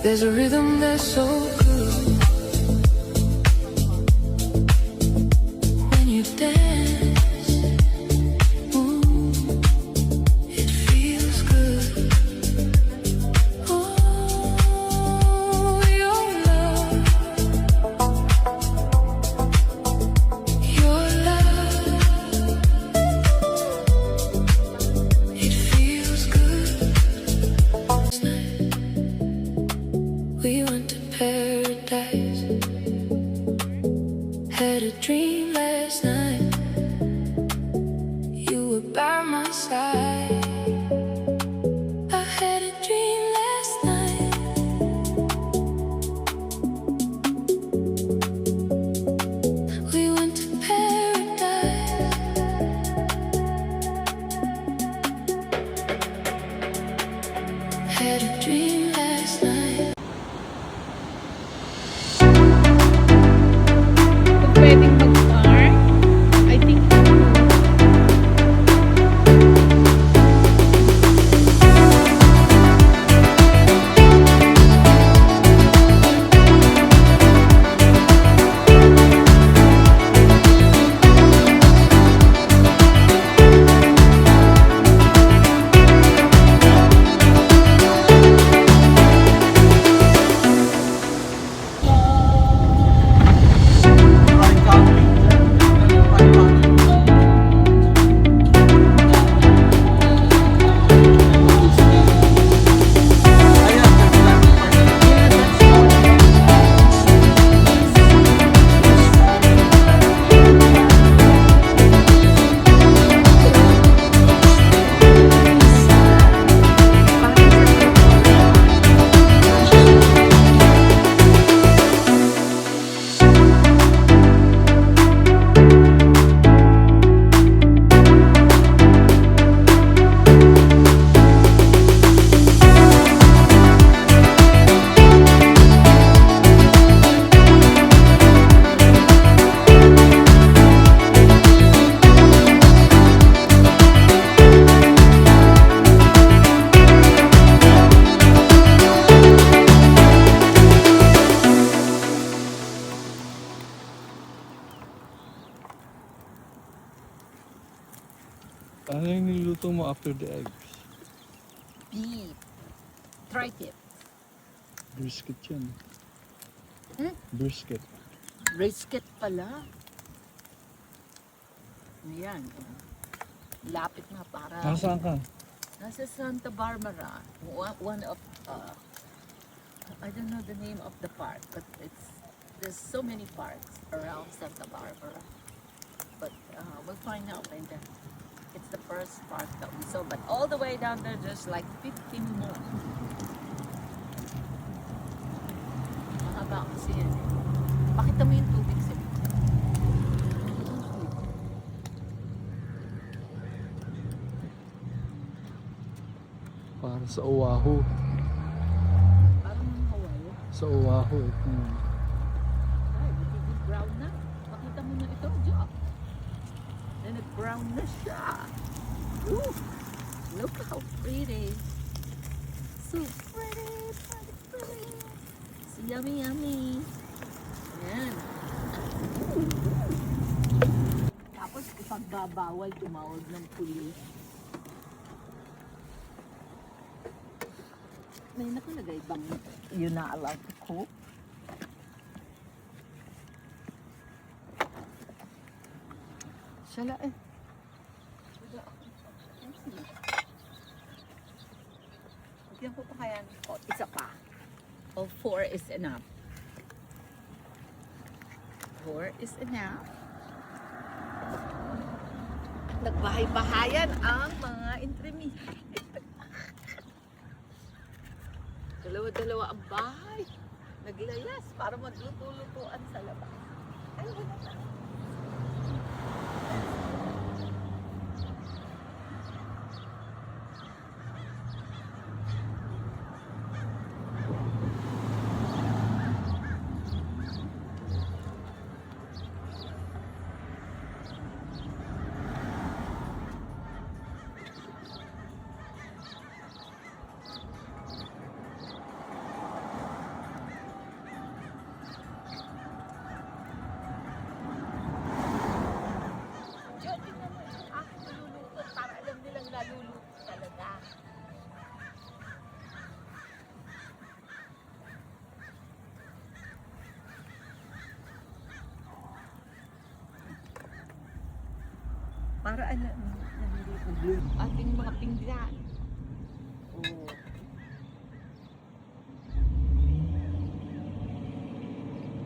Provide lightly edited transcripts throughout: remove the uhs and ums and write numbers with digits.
There's a rhythm that's so good when you dance. Ooh, it feels good. Oh, your love, it feels good. Last night we went to paradise. Had a dream last night. You were by my side. I had a dream last night. We went to paradise. Had a dream last night. Kung pwedeng mag-park, I think ano yung niluto mo after the eggs? beef. Tri-tip. Brisket yan. Hmm? Brisket. Brisket pala. Ayan. Lapit na para. Nasaan ka? Nasa Santa Barbara. One of, I don't know the name of the park, but there's so many parks around Santa Barbara. But we'll find out later. It's the first park that we saw, but all the way down there, there's like 15 more. Mahaba kasi yan eh. Pakita mo yung tubig sa Para sa Oahu. parang mga Hawaii. Sa Oahu. Ay, nagiging brown na. Pakita mo na ito, Jack. And nag-brown na siya. Ooh, look how pretty. So pretty, pretty, pretty. So yummy, yummy. Ayan. Tapos ipagbabawal tumawag ng pulis. May nakalagay bang you're not allowed to cook? Shala eh. Bigyan ko pa kaya. O, isa pa. O, 4 is enough. 4 is enough. Nagbahay-bahayan ang mga intermediate. Dalawa-dalawa ang bahay. Naglayas para magluto-lutuan sa labas. Ay, wala na. naluluto talaga. Para naluluto ating mga pinggan. Oh.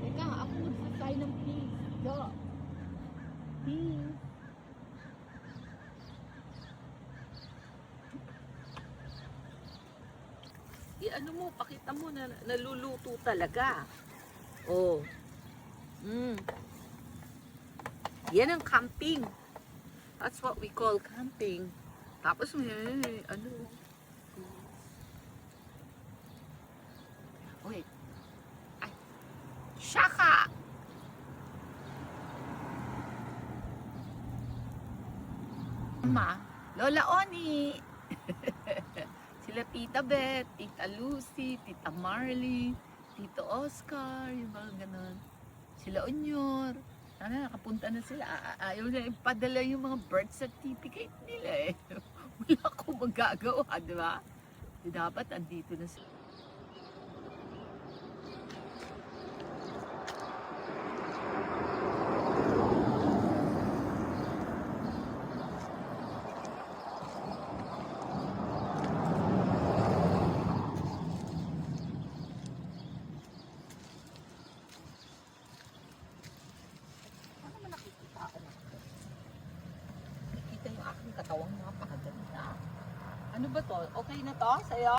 Teka, ako magsasay ng peace. Do. Peace. Ano mo, pakita mo na naluluto talaga. Oh. Yan ang camping. That's what we call camping. Tapos may ano. Wait. Ay. Shaka! Mama, Lola Oni. Sila Tita Beth, Tita Lucy, Tita Marley, Tito Oscar, yung mga ganun. Sila Onyor. Sana nakapunta na sila. Ayaw na ipadala yung mga birth certificate nila eh. Wala akong magagawa, di ba? Dapat andito na sila. Paano mo nakikita ako? Nakikita yung aking katawang napakaganda. Ano ba to? Okay na to sa'yo?